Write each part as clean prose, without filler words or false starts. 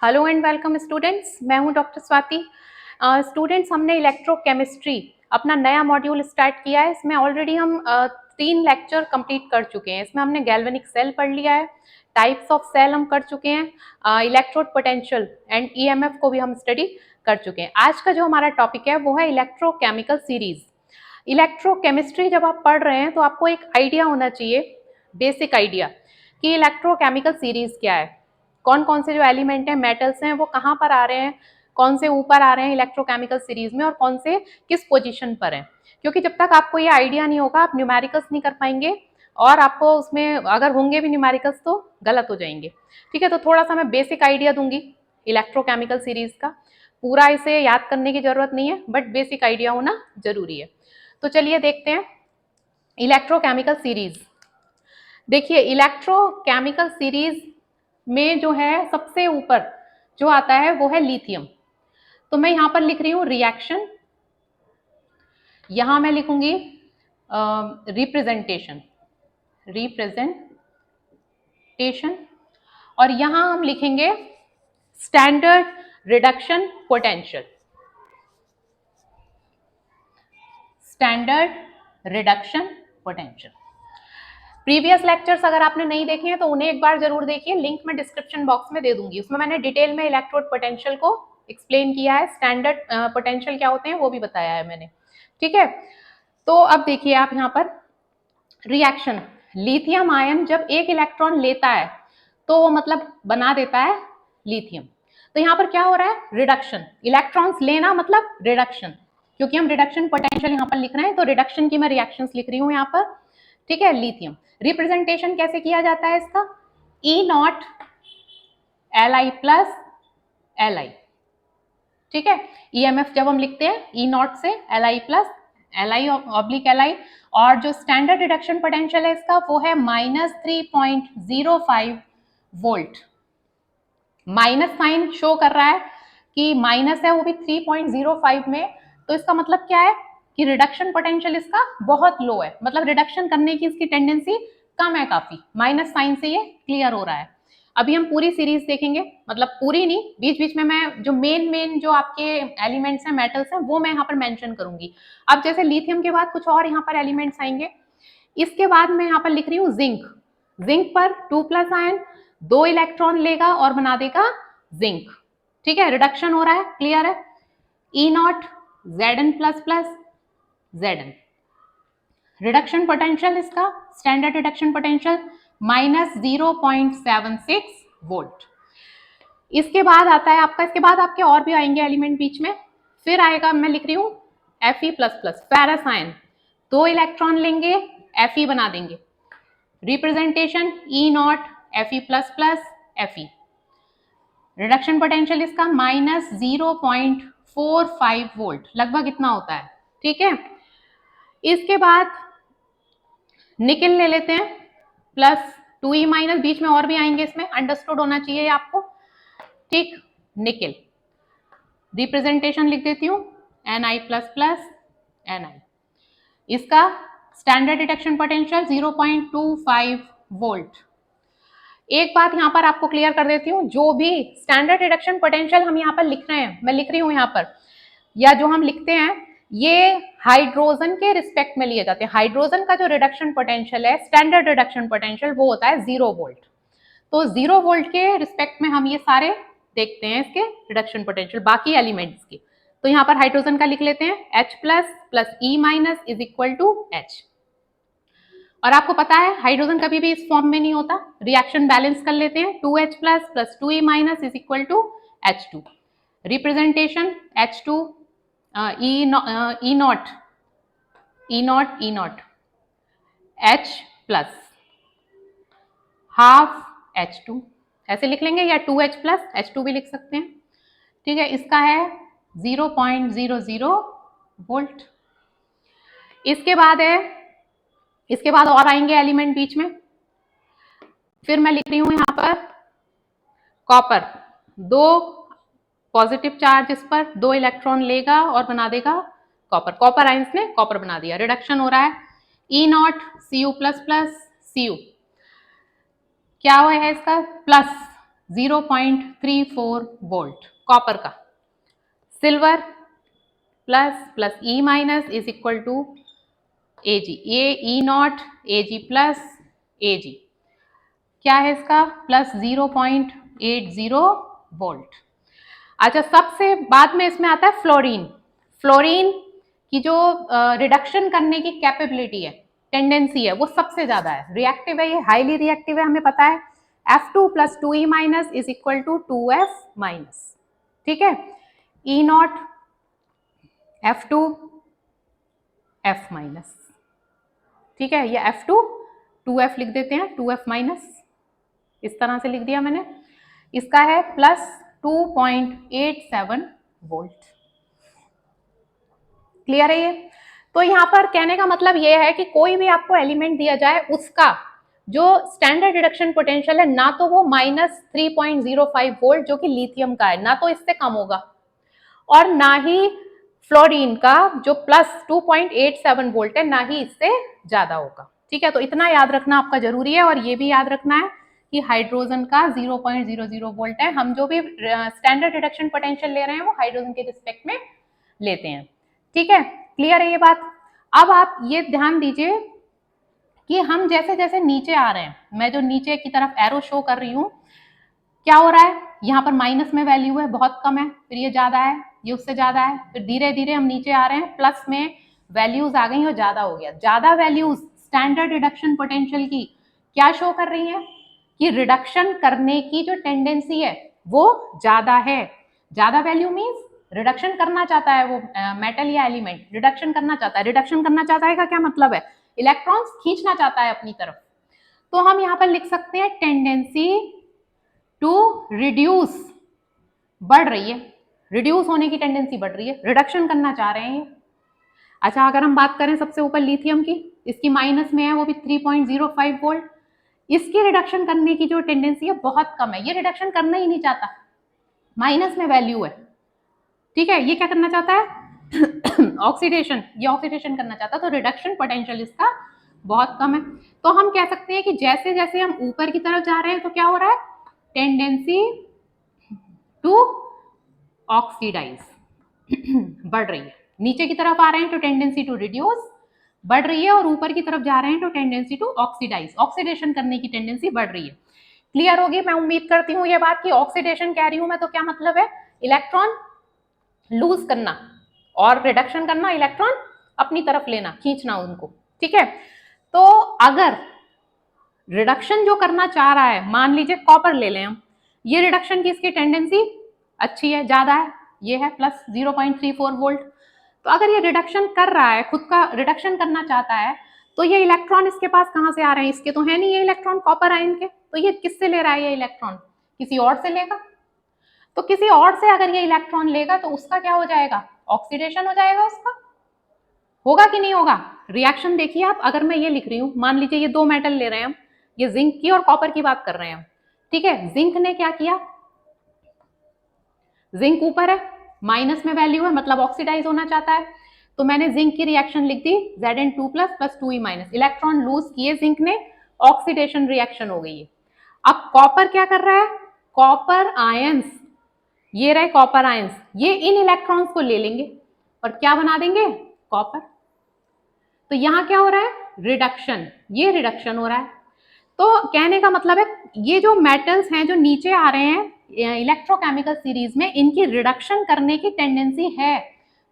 Hello and welcome students, मैं हूं doctor Swati. Students, हमने इलेक्ट्रोकेमिस्ट्री अपना नया मॉड्यूल स्टार्ट किया है। इसमें ऑलरेडी हम 3 लेक्चर कंप्लीट कर चुके हैं। इसमें हमने गैल्वेनिक सेल पढ़ लिया है, टाइप्स ऑफ सेल हम कर चुके हैं, इलेक्ट्रोड पोटेंशियल एंड ईएमएफ को भी हम स्टडी कर चुके हैं। आज का जो हमारा टॉपिक है वो है इलेक्ट्रोकेमिकल सीरीज। इलेक्ट्रोकेमिस्ट्री जब आप पढ़ रहे हैं तो आपको एक आइडिया होना चाहिए, बेसिक आइडिया, कि इलेक्ट्रोकेमिकल सीरीज क्या है, कौन कौन से जो एलिमेंट हैं, मेटल्स हैं, वो कहाँ पर आ रहे हैं, कौन से ऊपर आ रहे हैं इलेक्ट्रोकेमिकल सीरीज में और कौन से किस पोजीशन पर हैं। क्योंकि जब तक आपको ये आइडिया नहीं होगा आप न्यूमेरिकल्स नहीं कर पाएंगे, और आपको उसमें अगर होंगे भी न्यूमेरिकल्स तो गलत हो जाएंगे। ठीक है, तो थोड़ा सा मैं बेसिक आइडिया दूंगी इलेक्ट्रोकेमिकल सीरीज का। पूरा इसे याद करने की जरूरत नहीं है, बट बेसिक आइडिया होना जरूरी है। तो चलिए देखते हैं इलेक्ट्रोकेमिकल सीरीज। देखिए, इलेक्ट्रोकेमिकल सीरीज में जो है सबसे ऊपर जो आता है वो है लिथियम। तो मैं यहां पर लिख रही हूं रिएक्शन, यहां मैं लिखूंगी रिप्रेजेंटेशन, और यहां हम लिखेंगे standard reduction potential, previous lectures अगर आपने नहीं देखे हैं तो उन्हें एक बार जरूर देखिए, लिंक मैं डिस्क्रिप्शन बॉक्स में दे दूंगी। उसमें मैंने डिटेल में इलेक्ट्रोड पोटेंशियल को एक्सप्लेन किया है, स्टैंडर्ड पोटेंशियल क्या होते हैं वो भी बताया है मैंने। ठीक है, तो अब देखिए आप यहाँ पर रिएक्शन, लिथियम आयन जब एक इलेक्ट्रॉन लेता है तो वो मतलब बना देता है लिथियम। तो यहाँ पर क्या हो रहा है, रिडक्शन। इलेक्ट्रॉन्स लेना मतलब रिडक्शन, क्योंकि हम रिडक्शन पोटेंशियल यहाँ पर लिख रहे हैं तो रिडक्शन की मैं रिएक्शंस लिख रही हूँ यहाँ पर। ठीक है, लिथियम रिप्रेजेंटेशन कैसे किया जाता है इसका, E nought L I plus L I. ठीक है, ईएमएफ जब हम लिखते हैं ई नॉट से L I plus L I oblique L I, और जो स्टैंडर्ड रिडक्शन पोटेंशियल है इसका वो है -3.05 वोल्ट। माइनस साइन शो कर रहा है कि माइनस है वो भी 3.05 में, तो इसका मतलब क्या है कि रिडक्शन पोटेंशियल इसका बहुत लो है, मतलब रिडक्शन करने की इसकी टेंडेंसी कम है काफी। माइनस साइन से ये क्लियर हो रहा है। अभी हम पूरी सीरीज देखेंगे, मतलब पूरी नहीं, बीच बीच में मैं जो मेन जो आपके एलिमेंट्स हैं, मेटल्स हैं, वो मैं यहाँ पर मेंशन करूंगी। अब जैसे लिथियम के बाद कुछ और यहाँ पर एलिमेंट्स आएंगे। इसके बाद मैं यहाँ पर लिख रही हूँ जिंक। जिंक पर 2+ आयन 2 इलेक्ट्रॉन लेगा और बना देगा जिंक। ठीक है, रिडक्शन हो रहा है, क्लियर है। E nought Zn plus plus Zn, reduction potential इसका स्टैंडर्ड रिडक्शन पोटेंशियल -0.76 वोल्ट। इसके बाद आता है आपका, इसके बाद आपके और भी आएंगे एलिमेंट बीच में। फिर आएगा, मैं लिख रही हूँ Fe plus plus, ferrous ion 2 electron लेंगे, Fe बना देंगे। Representation E not Fe plus plus Fe, reduction potential इसका -0.45 वोल्ट, लगभग इतना होता है। ठीक है, इसके बाद निकल ले लेते हैं +2e-, बीच में और भी आएंगे, इसमें अंडरस्टूड होना चाहिए आपको। ठीक, निकल रिप्रेजेंटेशन लिख देती हूँ Ni प्लस प्लस Ni, इसका स्टैंडर्ड रिडक्शन पोटेंशियल 0.25 वोल्ट। एक बात यहाँ पर आपको क्लियर कर देती हूँ, जो भी स्टैंडर्ड रिडक्शन पोटेंशियल हम यहाँ पर लिख रहे हैं, मैं लिख रही हूँ यहाँ पर, या जो हम लिखते हैं, ये हाइड्रोजन के रिस्पेक्ट में लिए जाते हैं। हाइड्रोजन का जो रिडक्शन पोटेंशियल है, स्टैंडर्ड रिडक्शन पोटेंशियल, वो होता है 0 वोल्ट। तो 0 वोल्ट के रिस्पेक्ट में हम ये सारे देखते हैं इसके रिडक्शन पोटेंशियल बाकी एलिमेंट्स की। तो यहाँ पर हाइड्रोजन का लिख लेते हैं H plus plus E minus is equal to H। और आपको पता है हाइड्रोजन कभी भी इस फॉर्म में नहीं होता, रिएक्शन बैलेंस कर लेते हैं, 2H plus plus 2E minus is equal to H2। Representation H2 E not H plus half H2, ऐसे लिख लेंगे, या 2H प्लस H2 भी लिख सकते हैं। ठीक है, इसका है 0.00 वोल्ट। इसके बाद और आएंगे एलिमेंट बीच में। फिर मैं लिख रही हूं यहां पर कॉपर, 2 पॉजिटिव चार्ज इस पर, 2 इलेक्ट्रॉन लेगा और बना देगा कॉपर। कॉपर आयंस ने कॉपर बना दिया, रिडक्शन हो रहा है। E nought Cu plus plus Cu, क्या हुआ है इसका प्लस 0.34 वोल्ट कॉपर का, silver plus E minus is equal to Ag, ये E nought Ag plus Ag क्या है इसका, प्लस 0.80 वोल्ट। अच्छा, सबसे बाद में इसमें आता है फ्लोरीन। फ्लोरीन की जो रिडक्शन करने की कैपेबिलिटी है, टेंडेंसी है, वो सबसे ज्यादा है, रिएक्टिव है, ये हाईली रिएक्टिव है, हमें पता है। F2 plus 2E minus is equal to 2F minus, ठीक है, E not F2 F minus, ठीक है, ये F2 2F लिख देते हैं, 2F माइनस, इस तरह से लिख दिया मैंने। इसका है प्लस 2.87 वोल्ट। क्लियर है ये? तो यहाँ पर कहने का मतलब ये है कि कोई भी आपको एलिमेंट दिया जाए, उसका जो स्टैंडर्ड रिडक्शन पोटेंशियल है, ना तो वो माइनस 3.05 वोल्ट जो कि लिथियम का है, ना तो इससे कम होगा, और ना ही फ्लोरीन का जो प्लस 2.87 वोल्ट है, ना ही इससे ज्यादा होगा। ठीक है, तो इतना याद रखना आपका जरूरी है। और ये भी याद रखना है कि हाइड्रोजन का 0.00 वोल्ट है। हम जो भी स्टैंडर्ड रिडक्शन पोटेंशियल ले रहे हैं वो हाइड्रोजन के रिस्पेक्ट में लेते हैं। ठीक है, क्लियर है ये बात? अब आप ये ध्यान दीजिए कि हम जैसे जैसे नीचे आ रहे हैं, मैं जो नीचे की तरफ एरो शो कर रही हूँ, क्या हो रहा है, यहाँ पर माइनस में वैल्यू है, बहुत कम है, फिर ये ज्यादा है, ये उससे ज्यादा है, फिर धीरे धीरे हम नीचे आ रहे हैं, प्लस में वैल्यूज आ गई और ज्यादा हो गया। ज्यादा वैल्यूज स्टैंडर्ड रिडक्शन पोटेंशियल की क्या शो कर रही है कि रिडक्शन करने की जो टेंडेंसी है वो ज्यादा है। ज्यादा वैल्यू मीन्स रिडक्शन करना चाहता है वो मेटल या एलिमेंट, रिडक्शन करना चाहता है। रिडक्शन करना चाहता है का क्या मतलब है, इलेक्ट्रॉन्स खींचना चाहता है अपनी तरफ। तो हम यहाँ पर लिख सकते हैं टेंडेंसी टू रिड्यूस बढ़ रही है, रिड्यूस होने की टेंडेंसी बढ़ रही है, रिडक्शन करना चाह रहे हैं ये। अच्छा, अगर हम बात करें सबसे ऊपर लिथियम की, इसकी माइनस में है, वो भी 3.05 वोल्ट, इसकी रिडक्शन करने की जो टेंडेंसी है बहुत कम है, ये रिडक्शन करना ही नहीं चाहता, माइनस में वैल्यू है। ठीक है, ये क्या करना चाहता है ऑक्सीडेशन, ये ऑक्सीडेशन करना चाहता है, तो रिडक्शन पोटेंशियल इसका बहुत कम है। तो हम कह सकते हैं कि जैसे जैसे हम ऊपर की तरफ जा रहे हैं तो क्या हो रहा है, टेंडेंसी टू ऑक्सीडाइज बढ़ रही है। नीचे की तरफ आ रहे हैं तो टेंडेंसी टू रिड्यूस बढ़ रही है, और ऊपर की तरफ जा रहे हैं तो टेंडेंसी टू ऑक्सीडाइज, ऑक्सीडेशन करने की टेंडेंसी बढ़ रही है। क्लियर होगी? मैं उम्मीद करती हूँ ये बात कि ऑक्सीडेशन कह रही हूं मैं तो क्या मतलब है, इलेक्ट्रॉन लूज करना, और रिडक्शन करना, इलेक्ट्रॉन अपनी तरफ लेना, खींचना उनको। ठीक है, तो अगर रिडक्शन जो करना चाह रहा है, मान लीजिए कॉपर ले लें हम, ये रिडक्शन की इसकी टेंडेंसी अच्छी है, ज्यादा है, ये है प्लस 0.34 वोल्ट। तो अगर ये रिडक्शन कर रहा है, खुद का रिडक्शन करना चाहता है, तो ये इलेक्ट्रॉन इसके पास कहाँ से आ रहे हैं, इसके तो है नहीं ये इलेक्ट्रॉन, कॉपर आयन के, तो ये किससे ले रहा है ये इलेक्ट्रॉन, किसी और से लेगा। तो किसी और से अगर ये इलेक्ट्रॉन लेगा तो उसका क्या हो जाएगा, ऑक्सीडेशन हो जाएगा उसका, होगा कि नहीं होगा? रिएक्शन देखिए आप, अगर मैं ये लिख रही हूँ, मान लीजिए ये दो मेटल ले रहे हैं हम, ये जिंक की और कॉपर की बात कर रहे हैं हम। ठीक है, जिंक ने क्या किया, जिंक ऊपर है, माइनस में वैल्यू है, मतलब ऑक्सीडाइज होना चाहता है, तो मैंने जिंक की रिएक्शन लिख दी Zn2 plus 2E minus, electron lose किए जिंक ने, ऑक्सीडेशन रिएक्शन हो गई है। अब कॉपर क्या कर रहा है, कॉपर आयंस, ये रहे कॉपर आयंस, ये इन इलेक्ट्रॉन्स को ले लेंगे और क्या बना देंगे, कॉपर। तो यहां क्या हो रहा है, रिडक्शन, ये रिडक्शन हो रहा है। तो कहने का मतलब है ये जो मेटल्स हैं जो नीचे आ रहे हैं इलेक्ट्रोकेमिकल सीरीज में, इनकी रिडक्शन करने की टेंडेंसी है,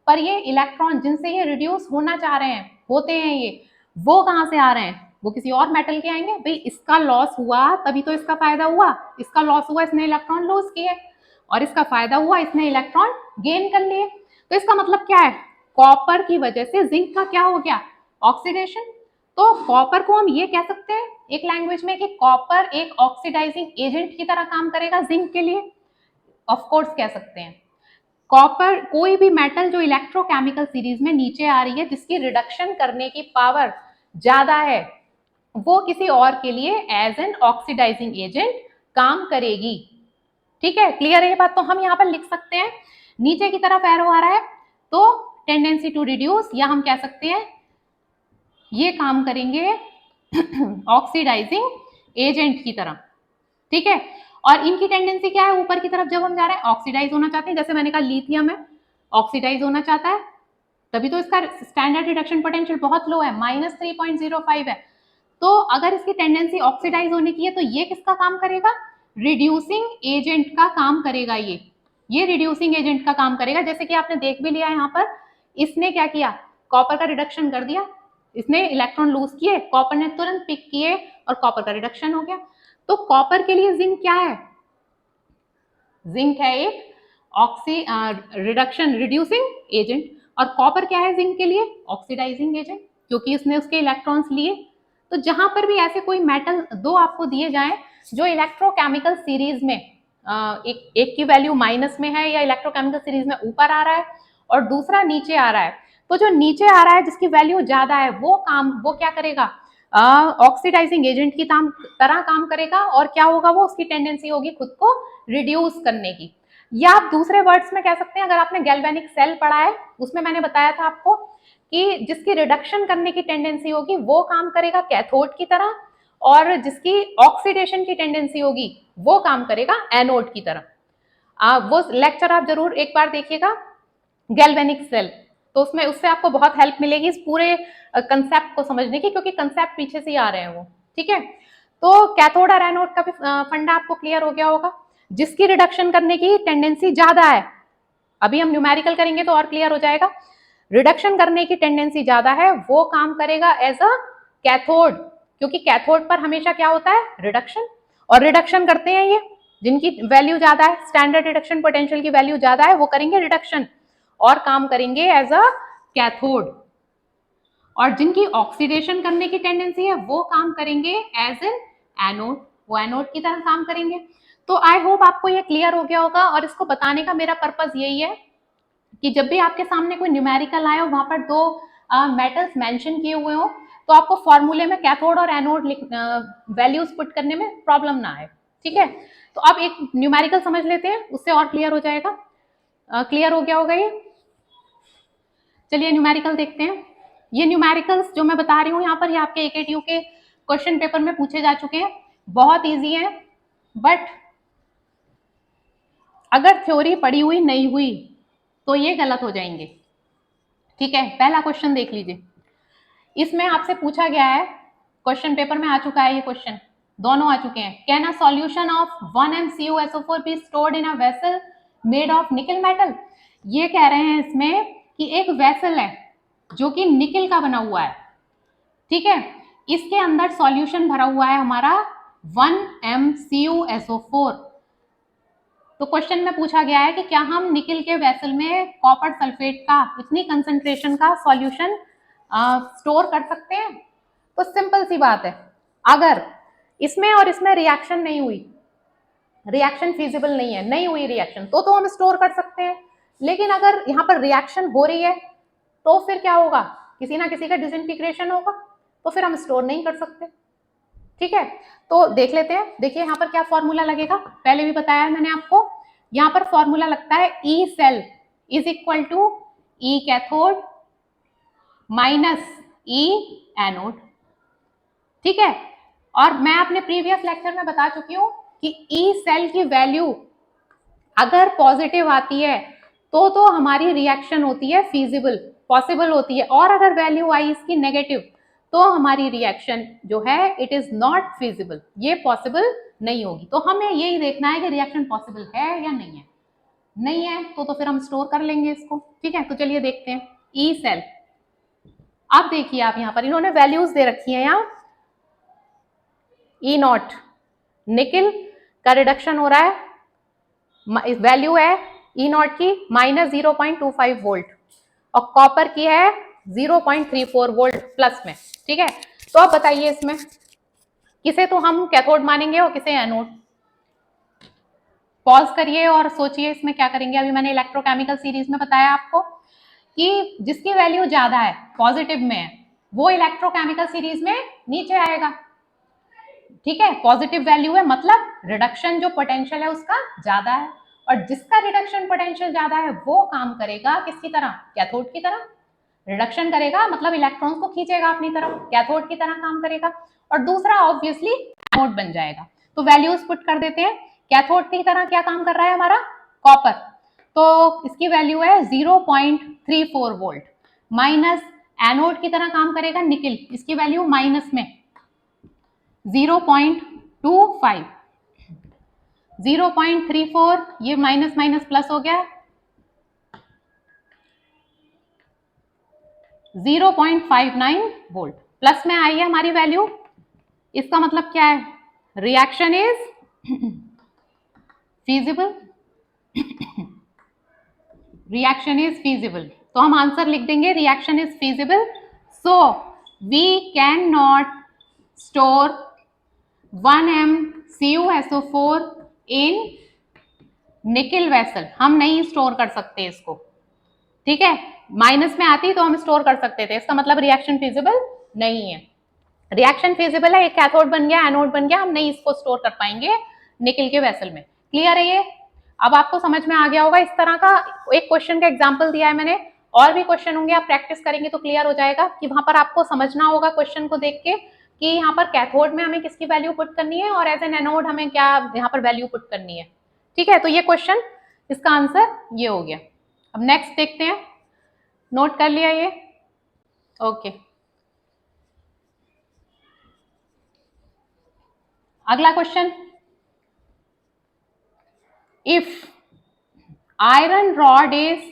पर ये इलेक्ट्रॉन जिनसे ये रिड्यूस होना चाह रहे हैं, होते हैं ये, वो कहाँ से आ रहे हैं, वो किसी और मेटल के आएंगे। भाई इसका लॉस हुआ तभी तो इसका फायदा हुआ, इसका लॉस हुआ इसने इलेक्ट्रॉन लॉस किए, और इसका फायदा हुआ इसने इलेक्ट्रॉन गेन कर लिए। तो इसका मतलब क्या है, कॉपर की वजह से जिंक का क्या हो गया, ऑक्सीडेशन। तो कॉपर को हम ये कह सकते हैं एक लैंग्वेज में कि कॉपर एक ऑक्सीडाइजिंग एजेंट की तरह काम करेगा जिंक के लिए, ऑफ कोर्स कह सकते हैं। कॉपर, कोई भी मेटल जो इलेक्ट्रोकेमिकल सीरीज में नीचे आ रही है, जिसकी रिडक्शन करने की पावर ज्यादा है, वो किसी और के लिए एज एन ऑक्सीडाइजिंग एजेंट काम करेगी। ठीक है, क्लियर है ये बात? तो हम यहाँ पर लिख सकते हैं, नीचे की तरफ एरो आ रहा है तो टेंडेंसी टू रिड्यूस, या हम कह सकते हैं ये काम करेंगे ऑक्सीडाइजिंग एजेंट की तरह। ठीक है, और इनकी टेंडेंसी क्या है, ऊपर की तरफ जब हम जा रहे हैं ऑक्सीडाइज होना चाहते हैं, जैसे मैंने कहा लिथियम है ऑक्सीडाइज होना चाहता है, तभी तो इसका स्टैंडर्ड रिडक्शन पोटेंशियल बहुत लो है, -3.05 है। तो अगर इसकी टेंडेंसी ऑक्सीडाइज होने की है तो ये किसका काम करेगा, रिड्यूसिंग एजेंट का काम करेगा। ये रिड्यूसिंग एजेंट का काम करेगा। जैसे कि आपने देख भी लिया यहाँ पर, इसने क्या किया, कॉपर का रिडक्शन कर दिया, इसने इलेक्ट्रॉन लूज किए, कॉपर ने तुरंत पिक किए और कॉपर का रिडक्शन हो गया। तो कॉपर के लिए जिंक क्या है, जिंक है एक ऑक्सी रिडक्शन रिड्यूसिंग एजेंट, और कॉपर क्या है जिंक के लिए, ऑक्सीडाइजिंग एजेंट, क्योंकि उसने उसके इलेक्ट्रॉन्स लिए। तो जहां पर भी ऐसे कोई मेटल दो आपको दिए जाएं जो इलेक्ट्रोकेमिकल सीरीज में एक की वैल्यू माइनस में है या इलेक्ट्रोकेमिकल सीरीज में ऊपर आ रहा है और दूसरा नीचे आ रहा है, तो जो नीचे आ रहा है जिसकी वैल्यू ज्यादा है वो क्या करेगा, ऑक्सीडाइजिंग एजेंट की तरह काम करेगा, और क्या होगा, वो उसकी टेंडेंसी होगी खुद को रिड्यूस करने की। या आप दूसरे वर्ड्स में कह सकते हैं, अगर आपने गैल्वेनिक सेल पढ़ा है उसमें मैंने बताया था आपको कि जिसकी रिडक्शन करने की टेंडेंसी होगी वो काम करेगा कैथोड की तरह, और जिसकी ऑक्सीडेशन की टेंडेंसी होगी वो काम करेगा एनोड की तरह। वो लेक्चर आप जरूर एक बार देखिएगा गैल्वेनिक सेल, तो उसमें उससे आपको बहुत हेल्प मिलेगी इस पूरे कंसेप्ट को समझने की, क्योंकि कंसेप्ट पीछे से ही आ रहे हैं वो। ठीक है, तो कैथोड और एनोड का भी फंडा आपको क्लियर हो गया होगा। जिसकी रिडक्शन करने की टेंडेंसी ज्यादा है, अभी हम न्यूमेरिकल करेंगे तो और क्लियर हो जाएगा, रिडक्शन करने की टेंडेंसी ज्यादा है वो काम करेगा एज अ कैथोड, क्योंकि कैथोड पर हमेशा क्या होता है, रिडक्शन, और रिडक्शन करते हैं ये जिनकी वैल्यू ज्यादा है, स्टैंडर्ड रिडक्शन पोटेंशियल की वैल्यू ज्यादा है, वो करेंगे रिडक्शन और काम करेंगे एज अ कैथोड, और जिनकी ऑक्सीडेशन करने की टेंडेंसी है वो काम करेंगे एज एन एनोड, वो एनोड की तरह काम करेंगे। तो आई होप आपको ये क्लियर हो गया होगा, और इसको बताने का मेरा पर्पस यही है कि जब भी आपके सामने कोई न्यूमेरिकल आए हो वहां पर दो मेटल्स मेंशन किए हुए हो, तो आपको फॉर्मूले में कैथोड और एनोड वैल्यूज पुट करने में प्रॉब्लम ना आए। ठीक है, तो अब एक न्यूमेरिकल समझ लेते हैं, उससे और क्लियर हो जाएगा। क्लियर हो गया होगा ये, चलिए न्यूमेरिकल देखते हैं। ये न्यूमेरिकल्स जो मैं बता रही हूँ यहाँ पर, ये आपके AKTU के क्वेश्चन पेपर में पूछे जा चुके हैं, बहुत इजी है, बट अगर थ्योरी पढ़ी हुई नहीं हुई तो ये गलत हो जाएंगे। ठीक है, पहला क्वेश्चन देख लीजिए, इसमें आपसे पूछा गया है, क्वेश्चन पेपर में आ चुका है ये क्वेश्चन, दोनों आ चुके हैं। Can a solution of 1MCuSO4 be stored in a vessel made of nickel metal. ये कह रहे हैं इसमें कि एक वेसल है जो कि निकल का बना हुआ है, ठीक है, इसके अंदर सॉल्यूशन भरा हुआ है हमारा 1MCuSO4। तो क्वेश्चन में पूछा गया है कि क्या हम निकल के वेसल में कॉपर सल्फेट का इतनी कंसंट्रेशन का सॉल्यूशन स्टोर कर सकते हैं। तो सिंपल सी बात है, अगर इसमें और इसमें रिएक्शन नहीं हुई, रिएक्शन फिजिबल नहीं है, नहीं हुई रिएक्शन, तो हम स्टोर कर सकते हैं। लेकिन अगर यहाँ पर रिएक्शन हो रही है तो फिर क्या होगा, किसी ना किसी का डिसइंटीग्रेशन होगा, तो फिर हम स्टोर नहीं कर सकते। ठीक है, तो देख लेते हैं। देखिए यहाँ पर क्या फॉर्मूला लगेगा, पहले भी बताया है मैंने आपको, यहाँ पर फॉर्मूला लगता है E cell is equal to E cathode minus E anode. ठीक है, और मैं अपने प्रीवियस लेक्चर में बता चुकी हूँ कि ई सेल की वैल्यू अगर पॉजिटिव आती है तो हमारी रिएक्शन होती है फिजिबल, पॉसिबल होती है, और अगर वैल्यू आई इसकी नेगेटिव तो हमारी रिएक्शन जो है इट इज नॉट फिजिबल, ये पॉसिबल नहीं होगी। तो हमें यही देखना है कि रिएक्शन पॉसिबल है या नहीं है, नहीं है तो फिर हम स्टोर कर लेंगे इसको। ठीक है, तो चलिए देखते हैं ई सेल। अब देखिए आप यहाँ पर इन्होंने वैल्यूज दे रखी है, यहाँ ई नॉट निकल का रिडक्शन हो रहा है, वैल्यू है ई नॉट की -0.25 वोल्ट और कॉपर की है 0.34 वोल्ट प्लस में। ठीक है, तो अब बताइए इसमें किसे तो हम कैथोड मानेंगे और किसे एनोड। पॉज करिए और सोचिए इसमें क्या करेंगे। अभी मैंने इलेक्ट्रोकेमिकल सीरीज में बताया आपको कि जिसकी वैल्यू ज्यादा है, पॉजिटिव में है, वो इलेक्ट्रोकेमिकल सीरीज में नीचे आएगा। ठीक है, पॉजिटिव वैल्यू है मतलब रिडक्शन जो पोटेंशियल है उसका ज्यादा है, और जिसका रिडक्शन पोटेंशियल ज्यादा है वो काम करेगा किसकी तरह, कैथोड की तरह। रिडक्शन करेगा मतलब इलेक्ट्रॉन्स को खींचेगा अपनी तरफ, कैथोड की तरह काम करेगा, और दूसरा ऑब्वियसली एनोड बन जाएगा। तो वैल्यूज पुट कर देते हैं कैथोड की तरह क्या काम कर रहा है हमारा, कॉपर, तो इसकी वैल्यू है 0.34 वोल्ट। माइनस एनोड की तरह काम करेगा निकिल, इसकी वैल्यू माइनस में 0.25, 0.34, ये माइनस माइनस प्लस हो गया, 0.59 वोल्ट, प्लस में आई है हमारी वैल्यू। इसका मतलब क्या है, reaction is feasible, reaction is feasible, तो हम आंसर लिख देंगे reaction is feasible. So we can not store 1m CuSO4 इन निकिल वेसल, हम नहीं स्टोर कर सकते इसको, ठीक है, माइनस में आती तो हम स्टोर कर सकते थे, इसका मतलब रिएक्शन फिजिबल नहीं है। रिएक्शन फिजिबल है, एक कैथोड बन गया, एनोड बन गया, हम नहीं इसको स्टोर कर पाएंगे निकिल के वेसल में। क्लियर है ये, अब आपको समझ में आ गया होगा। इस तरह का एक क्वेश्चन का एग्जाम्पल दिया है मैंने, और भी क्वेश्चन होंगे, आप प्रैक्टिस करेंगे तो क्लियर हो जाएगा कि वहां पर आपको समझना होगा क्वेश्चन को देख के कि यहाँ पर कैथोड में हमें किसकी वैल्यू पुट करनी है और एज एन एनोड हमें क्या यहाँ पर वैल्यू पुट करनी है, ठीक है। तो ये क्वेश्चन, इसका आंसर ये हो गया। अब नेक्स्ट देखते हैं, नोट कर लिया ये, ओके। अगला क्वेश्चन, if iron rod is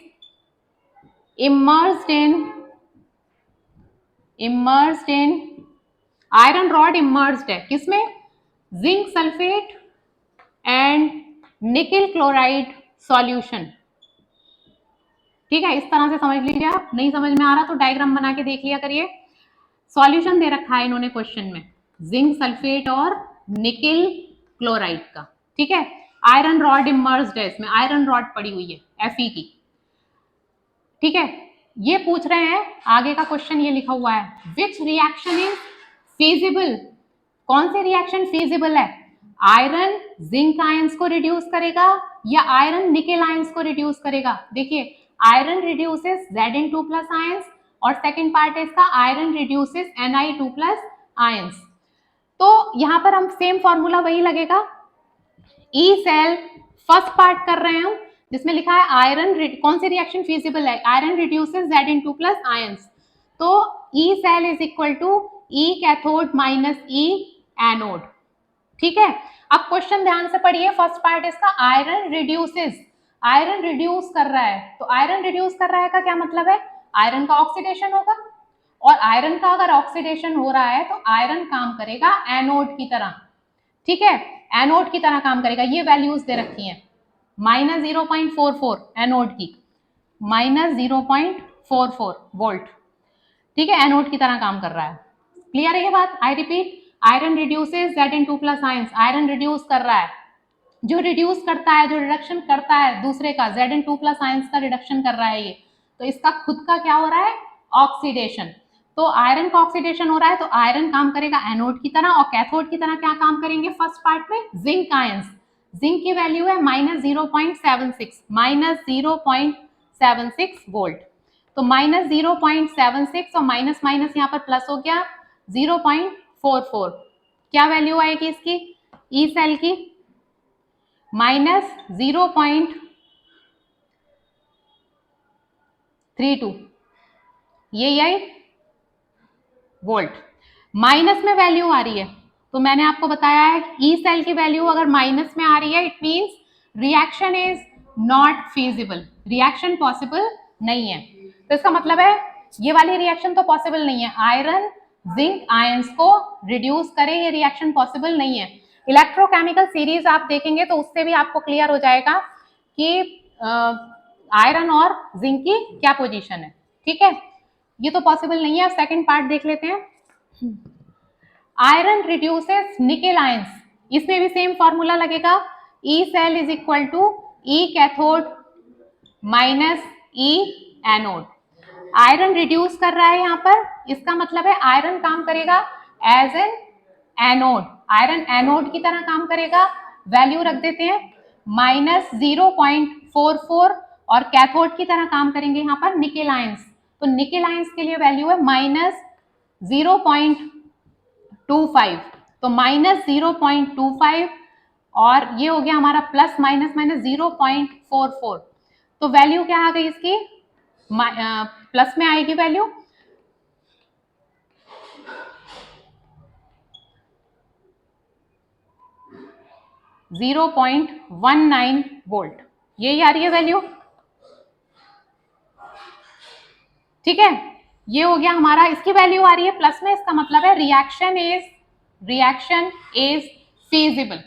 immersed in iron rod immersed है किसमें, zinc sulphate and nickel chloride solution, ठीक है, इस तरह से समझ लीजिए आप। नहीं समझ में आ रहा तो डायग्राम बना के देख लिया करिए। सॉल्यूशन दे रखा है इन्होंने क्वेश्चन में, जिंक सल्फेट और निकिल क्लोराइड का, ठीक है। आयरन रॉड इमर्स्ड है, इसमें आयरन रॉड पड़ी हुई है Fe की, ठीक है। ये पूछ रहे हैं, आगे का क्वेश्चन ये लिखा हुआ है, विच रिएक्शन इज फीजिबल, कौन से रिएक्शन फीजिबल है, आयरन जिंक आयंस को रिड्यूस करेगा या आयरन निकेल आयंस को रिड्यूस करेगा। देखिए iron reduces Zn2 plus ions और सेकेंड पार्ट है इसका iron reduces Ni2 plus ions. तो यहां पर हम सेम फॉर्मूला वही लगेगा, ई सेल फर्स्ट पार्ट कर रहे हैं हम, जिसमें लिखा है आयरन, कौन सी रिएक्शन फीजिबल है, iron reduces Zn2 plus ions, तो E cell is equal to E cathode minus E anode, ठीक है। अब क्वेश्चन ध्यान से पढ़िए, फर्स्ट पार्ट इसका आयरन रिड्यूसेस, आयरन रिड्यूस कर रहा है, तो आयरन रिड्यूस कर रहा है का क्या मतलब है, आयरन का ऑक्सीडेशन होगा, और आयरन का अगर ऑक्सीडेशन हो रहा है तो आयरन काम करेगा एनोड की तरह, ठीक है, एनोड की तरह काम करेगा। ये वैल्यूज दे रखी हैं, माइनस 0.44 एनोड की, माइनस 0.44 वोल्ट, ठीक है, एनोड की तरह काम कर रहा है। क्लियर है ये बात, I repeat, iron reduces Zn2 plus ions, iron reduce कर रहा है, जो रिड्यूस करता है, जो रिडक्शन करता है दूसरे का, Zn2 प्लस आयंस का रिडक्शन कर रहा है ये, तो इसका खुद का क्या हो रहा है, ऑक्सीडेशन। तो आयरन का ऑक्सीडेशन हो रहा है तो आयरन काम करेगा एनोड की तरह, और कैथोड की तरह क्या काम करेंगे फर्स्ट पार्ट में, जिंक आयंस, जिंक की वैल्यू है माइनस 0.76, माइनस 0.76 वोल्ट, तो माइनस 0.76 और माइनस माइनस यहाँ पर प्लस हो गया 0.44, क्या वैल्यू आएगी इसकी, ई सेल की माइनस 0.32, यही आई वोल्ट। माइनस में वैल्यू आ रही है तो मैंने आपको बताया है ई सेल की वैल्यू अगर माइनस में आ रही है it means reaction is not feasible, reaction possible नहीं है। तो इसका मतलब है ये वाली रिएक्शन तो पॉसिबल नहीं है, आयरन जिंक आयंस को रिड्यूस करे, ये रिएक्शन पॉसिबल नहीं है। इलेक्ट्रोकेमिकल सीरीज आप देखेंगे तो उससे भी आपको क्लियर हो जाएगा कि आयरन और जिंक की क्या पोजीशन है, ठीक है, ये तो पॉसिबल नहीं है। सेकंड पार्ट देख लेते हैं, आयरन रिड्यूसेस निकेल आयंस, इसमें भी सेम फॉर्मूला लगेगा, E cell is equal to E cathode minus E anode, iron reduce कर रहा है यहाँ पर, इसका मतलब है आयरन काम करेगा as an anode, iron anode की तरह काम करेगा, वैल्यू रख देते हैं माइनस 0.44, और कैथोड की तरह काम करेंगे यहाँ पर निकेल आयंस, तो निकेल आयंस के लिए वैल्यू है माइनस 0.25, तो माइनस 0.25 और ये हो गया हमारा प्लस माइनस माइनस 0.44, तो वैल्यू क्या आ गई इसकी, प्लस में आएगी वैल्यू, $0.19 वोल्ट, यही आ रही है वैल्यू। ठीक है, ये हो गया हमारा, इसकी वैल्यू आ रही है प्लस में, इसका मतलब है reaction is feasible,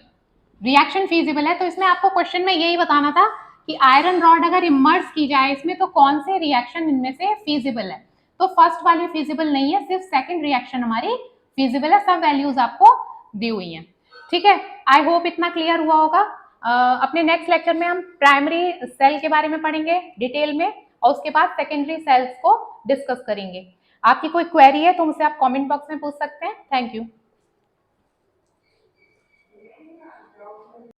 reaction feasible है। तो इसमें आपको क्वेश्चन में यही बताना था कि आयरन रॉड अगर इमर्स की जाए इसमें तो कौन से रिएक्शन इनमें से फीजिबल है, तो फर्स्ट वाली फीजिबल नहीं है, सिर्फ सेकंड रिएक्शन हमारी फीजिबल है, सब वैल्यूज आपको दी हुई हैं। ठीक है, आई होप इतना क्लियर हुआ होगा। अपने नेक्स्ट लेक्चर में हम प्राइमरी सेल के बारे में पढ़ेंगे डिटेल में, और उसके बाद सेकेंडरी सेल्स को डिस्कस करेंगे। आपकी कोई क्वेरी है तो मुझसे आप कमेंट बॉक्स में पूछ सकते हैं। Thank you.